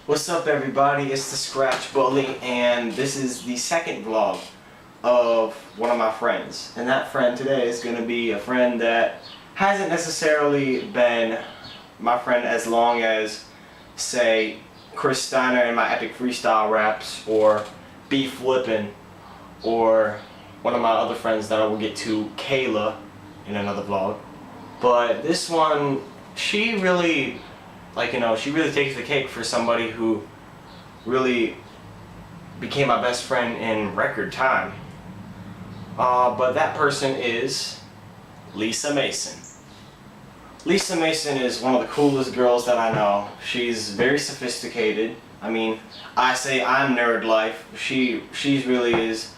What's up, everybody? It's the Scratch Bully, and this is the second vlog of one of my friends. And that friend today is going to be a friend that hasn't necessarily been my friend as long as, say, Chris Steiner and my epic freestyle raps, or B Flippin', or one of my other friends that I will get to, Kayla, in another vlog. But this one, she really takes the cake for somebody who really became my best friend in record time. But that person is Lisa Mason. Lisa Mason is one of the coolest girls that I know. She's very sophisticated. I mean, I say I'm nerd life. She really is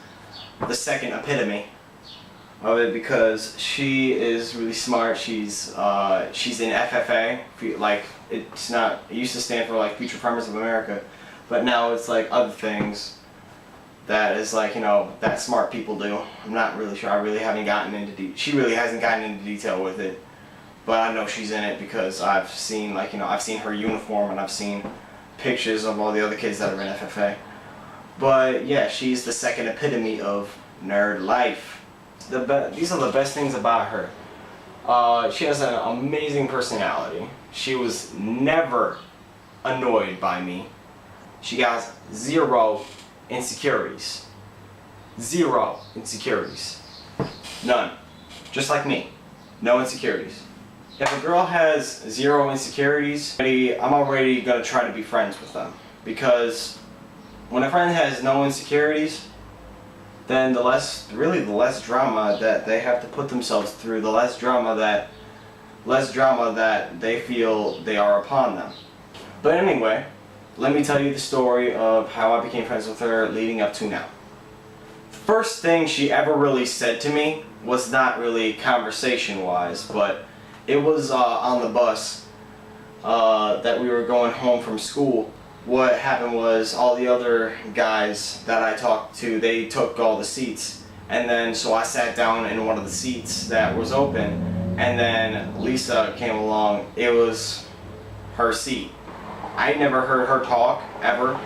the second epitome of it, because she is really smart. She's in FFA, like it used to stand for like Future Farmers of America, but now it's like other things that is like, that smart people do. I'm not really sure. She really hasn't gotten into detail with it, but I know she's in it because I've seen I've seen her uniform, and I've seen pictures of all the other kids that are in FFA. But yeah, she's the second epitome of nerd life. These are the best things about her. She has an amazing personality. She was never annoyed by me. She has zero insecurities. Zero insecurities. None. Just like me. No insecurities. If a girl has zero insecurities, I'm already going to try to be friends with them. Because when a friend has no insecurities, then the less drama that they have to put themselves through, the less drama that they feel they are upon them. But anyway, let me tell you the story of how I became friends with her leading up to now. First thing she ever really said to me was not really conversation-wise, but it was on the bus that we were going home from school. What happened was, all the other guys that I talked to, they took all the seats, and then so I sat down in one of the seats that was open, and then Lisa came along. It was her seat. I never heard her talk ever,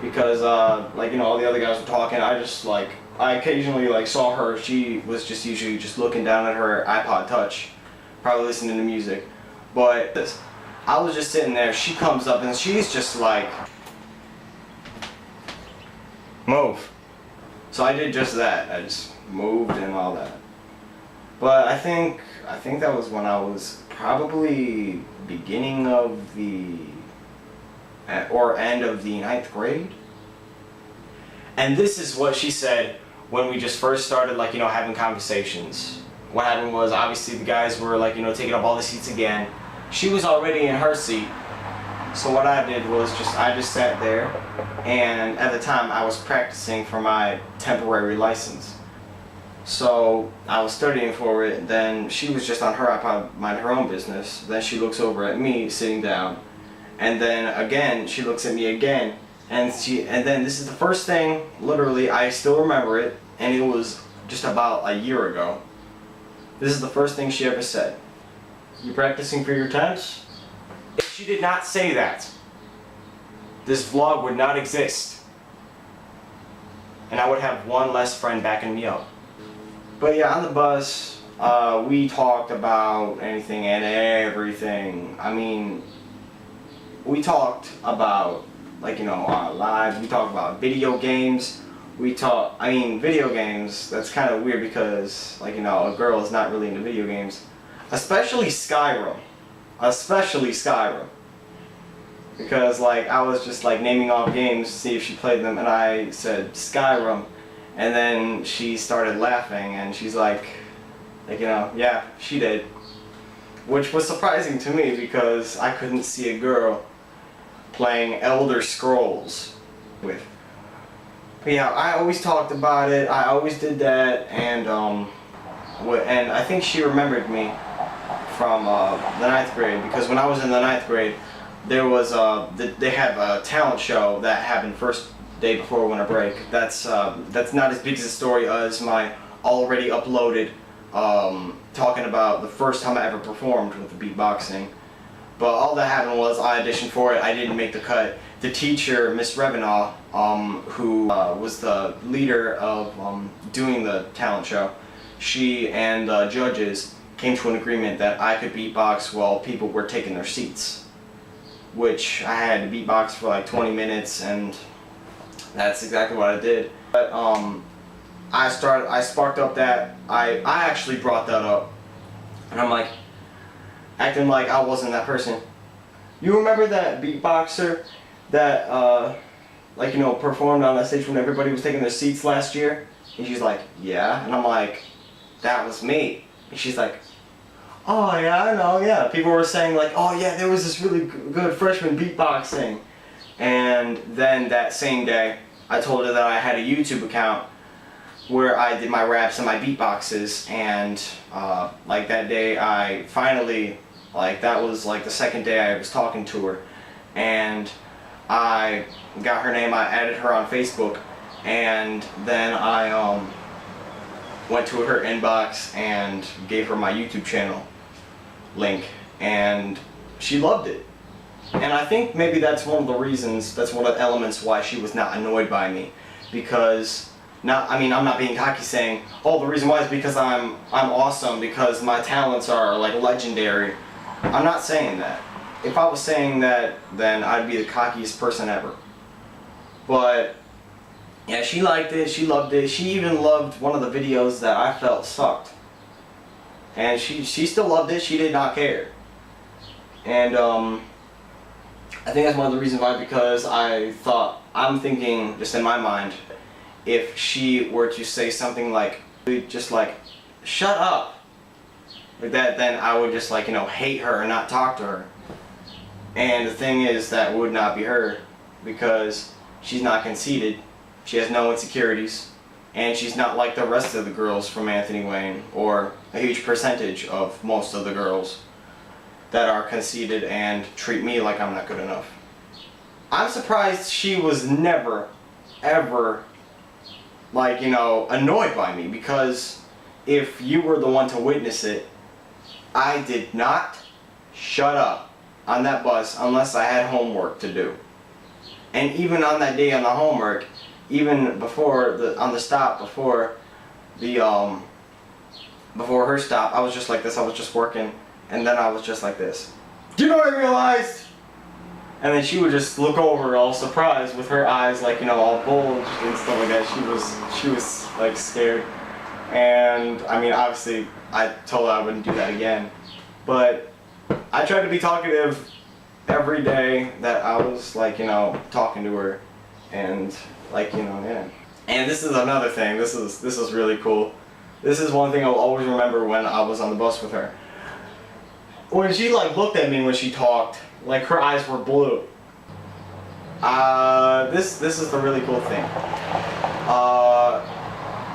because all the other guys were talking. I occasionally saw her. She was just usually just looking down at her iPod Touch, probably listening to music. But I was just sitting there. She comes up and she's just like, move. So I did just that. I just moved and all that. But I think that was when I was probably beginning of or end of the 9th grade. And this is what she said when we just first started having conversations. What happened was, obviously the guys were taking up all the seats again. She was already in her seat, so what I did was I just sat there, and at the time I was practicing for my temporary license. So I was studying for it. Then she was just on her iPod, minding her own business. Then she looks over at me sitting down, and then again she looks at me again, and then this is the first thing, literally, I still remember it, and it was just about a year ago. This is the first thing she ever said. You practicing for your test? If she did not say that, this vlog would not exist. And I would have one less friend backing me up. But yeah, on the bus, we talked about anything and everything. I mean, we talked about, our lives. We talked about video games. Video games, that's kind of weird because, a girl is not really into video games. Especially Skyrim. Because I was just naming off games to see if she played them, and I said Skyrim, and then she started laughing, and she's yeah, she did. Which was surprising to me because I couldn't see a girl playing Elder Scrolls with. But yeah, I always talked about it. I always did that, and I think she remembered me from the 9th grade, because when I was in the 9th grade, there was they had a talent show that happened first day before winter break. That's not as big as a story as my already uploaded talking about the first time I ever performed with the beatboxing. But all that happened was I auditioned for it. I didn't make the cut. The teacher, Miss Revenaugh, who was the leader of doing the talent show, she and the judges came to an agreement that I could beatbox while people were taking their seats, which I had to beatbox for like 20 minutes, and that's exactly what I did. But I sparked up that, I actually brought that up, and I'm like, acting like I wasn't that person. You remember that beatboxer that, like, you know, performed on that stage when everybody was taking their seats last year? And she's like, yeah. And I'm like, that was me. And she's like, oh yeah, I know, yeah. People were saying like, oh yeah, there was this really good freshman beatboxing. And then that same day, I told her that I had a YouTube account where I did my raps and my beatboxes, and like that day I finally, like that was like the second day I was talking to her, and I got her name, I added her on Facebook, and then I went to her inbox and gave her my YouTube channel link, and she loved it. And I think maybe that's one of the reasons, that's one of the elements why she was not annoyed by me, because I mean, I'm not being cocky saying, oh, the reason why is because I'm awesome, because my talents are like legendary. I'm not saying that. If I was saying that, then I'd be the cockiest person ever. But yeah, she liked it, she loved it. She even loved one of the videos that I felt sucked. And she still loved it, she did not care. And I think that's one of the reasons why, because I'm thinking, just in my mind, if she were to say something like, just like, shut up, like that, then I would just like, you know, hate her and not talk to her. And the thing is, that would not be her, because she's not conceited, she has no insecurities, and she's not like the rest of the girls from Anthony Wayne, or a huge percentage of most of the girls that are conceited and treat me like I'm not good enough. I'm surprised she was never, ever, like, you know, annoyed by me, because if you were the one to witness it, I did not shut up on that bus unless I had homework to do. And even on that day on the homework, even before on the stop, before her stop, I was just like this, I was just working, and then I was just like this. Do you know what I realized? And then she would just look over all surprised with her eyes like, you know, all bulged and stuff like that. She was like scared. And I mean, obviously I told her I wouldn't do that again. But I tried to be talkative every day that I was like, you know, talking to her. And like, you know, yeah. And this is another thing. This is really cool. This is one thing I'll always remember when I was on the bus with her. When she like looked at me when she talked, like her eyes were blue. This is the really cool thing.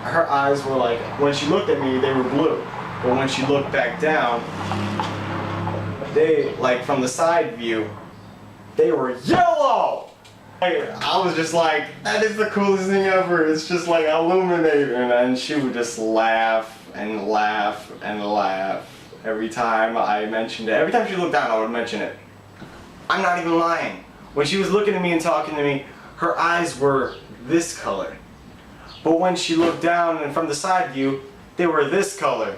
Her eyes were like, when she looked at me, they were blue. But when she looked back down, they, like from the side view, they were yellow! I was just like, that is the coolest thing ever. It's just like illuminating. And she would just laugh and laugh and laugh every time I mentioned it. Every time she looked down, I would mention it. I'm not even lying. When she was looking at me and talking to me, her eyes were this color. But when she looked down and from the side view, they were this color.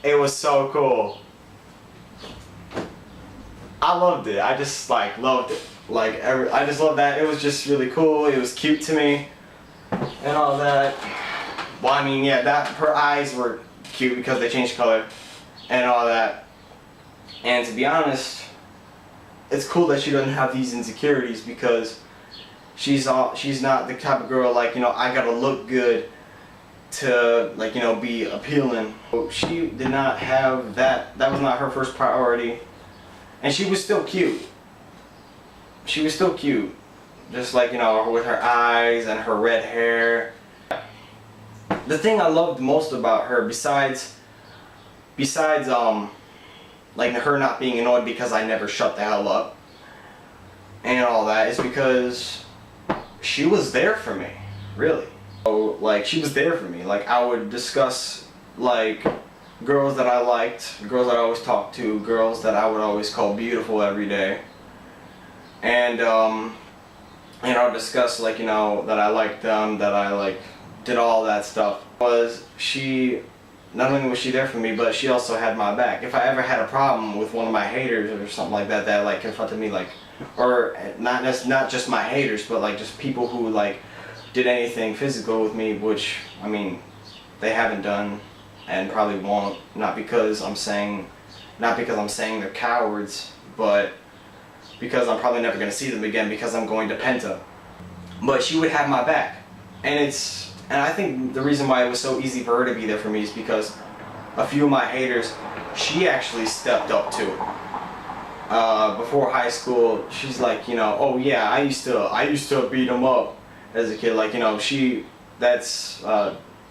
It was so cool. I loved it. I just like loved it. Like I just loved that. It was just really cool. It was cute to me and all that. Well, I mean, yeah, that her eyes were cute because they changed color and all that. And to be honest, it's cool that she doesn't have these insecurities, because she's not the type of girl like, you know, I gotta look good to, like, you know, be appealing. She did not have that. That was not her first priority. And she was still cute. She was still cute. Just like, you know, with her eyes and her red hair. The thing I loved most about her, besides like her not being annoyed because I never shut the hell up and all that, is because she was there for me, really. So, like, she was there for me. Like, I would discuss, like, girls that I liked, girls that I always talked to, girls that I would always call beautiful every day. And discuss like, that I liked them, that I like did all that stuff. Was she, not only was she there for me, but she also had my back. If I ever had a problem with one of my haters or something like that, that like confronted me, like, or not just my haters, but like just people who like did anything physical with me, which I mean they haven't done and probably won't, not because I'm saying they're cowards, but because I'm probably never going to see them again because I'm going to Penta. But she would have my back. And I think the reason why it was so easy for her to be there for me is because a few of my haters, she actually stepped up to. Before high school, she's like, oh yeah, I used to beat them up as a kid. Like, that's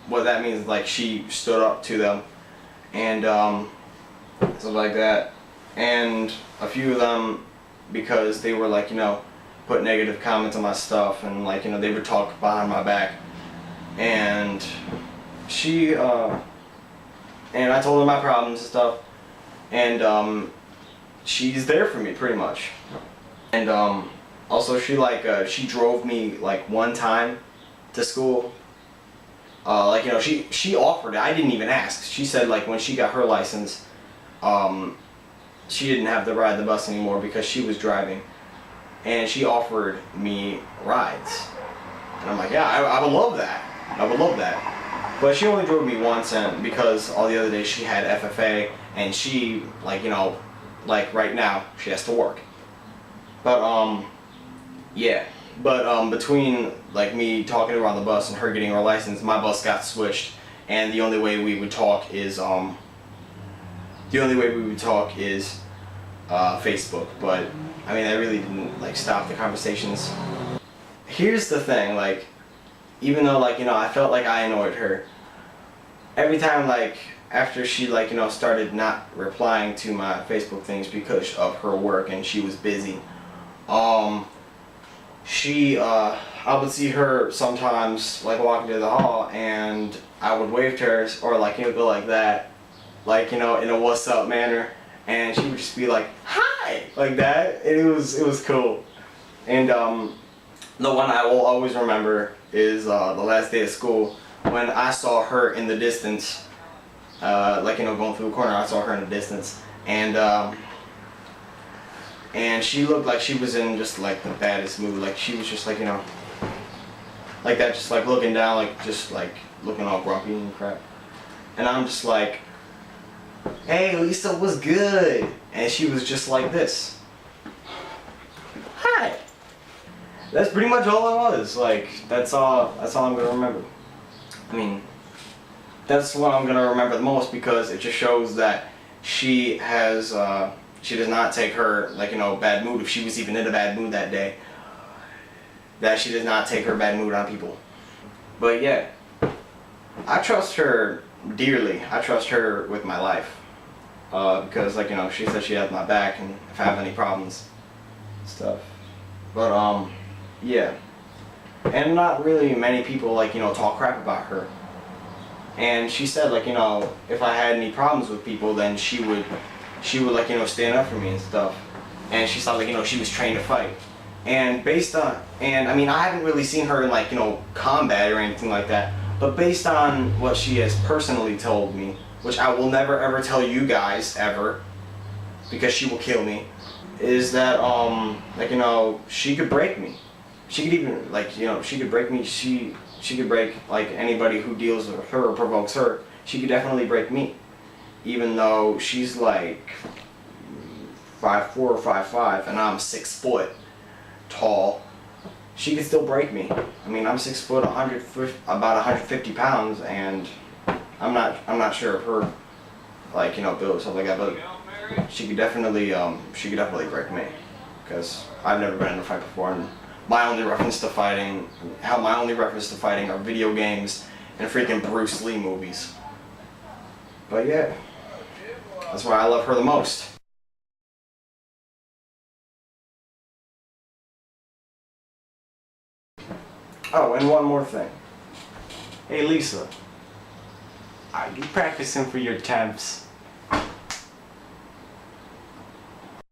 what that means. Like, she stood up to them and stuff like that. And a few of them, because they were like, put negative comments on my stuff, and like, they would talk behind my back. And she, and I told her my problems and stuff, and she's there for me pretty much. And also she drove me like one time to school. She offered it. I didn't even ask. She said like when she got her license, she didn't have to ride the bus anymore because she was driving, and she offered me rides. And I'm like, yeah, I would love that. I would love that. But she only drove me once, and because all the other days she had FFA, and she, like, like right now, she has to work. But, yeah. But, between, like, me talking to her on the bus and her getting her license, my bus got switched, and the only way we would talk is, Facebook. But, I mean, I really didn't, like, stop the conversations. Here's the thing, like, even though, like, I felt like I annoyed her, every time, like, after she, like, started not replying to my Facebook things because of her work and she was busy, I would see her sometimes, like, walking to the hall, and I would wave to her, or, like, go like that, like, in a what's up manner, and she would just be like, hi, like that, and it was cool. And, the one I will always remember is the last day of school when I saw her in the distance, going through the corner. I saw her in the distance, and she looked like she was in just like the baddest mood. Like she was just like like that, just like looking down, like just like looking all grumpy and crap. And I'm just like, hey Lisa, what's good? And she was just like this. Hi. That's pretty much all it was. Like, that's all I'm gonna remember. I mean, that's what I'm gonna remember the most, because it just shows that she does not take her, like, bad mood, if she was even in a bad mood that day, that she does not take her bad mood on people. But yeah, I trust her dearly. I trust her with my life. Because, like, she said she has my back, and if I have any problems, stuff. But, yeah, and not really many people, like, talk crap about her. And she said, like, if I had any problems with people, then she would like, stand up for me and stuff. And she thought, like, she was trained to fight. And I mean, I haven't really seen her in, like, combat or anything like that. But based on what she has personally told me, which I will never ever tell you guys ever, because she will kill me, is that, like, she could break me. She could even, like, she could break me. She could break, like, anybody who deals with her or provokes her. She could definitely break me. Even though she's, like, 5'4" or 5'5", and I'm 6 foot tall, she could still break me. I mean, I'm 6 foot, about 150 pounds, and I'm not sure of her, like, build or something like that, but she could definitely break me, because I've never been in a fight before, and my only reference to fighting are video games and freaking Bruce Lee movies. But yeah, that's why I love her the most. Oh, and one more thing. Hey Lisa, Are you practicing for your temps?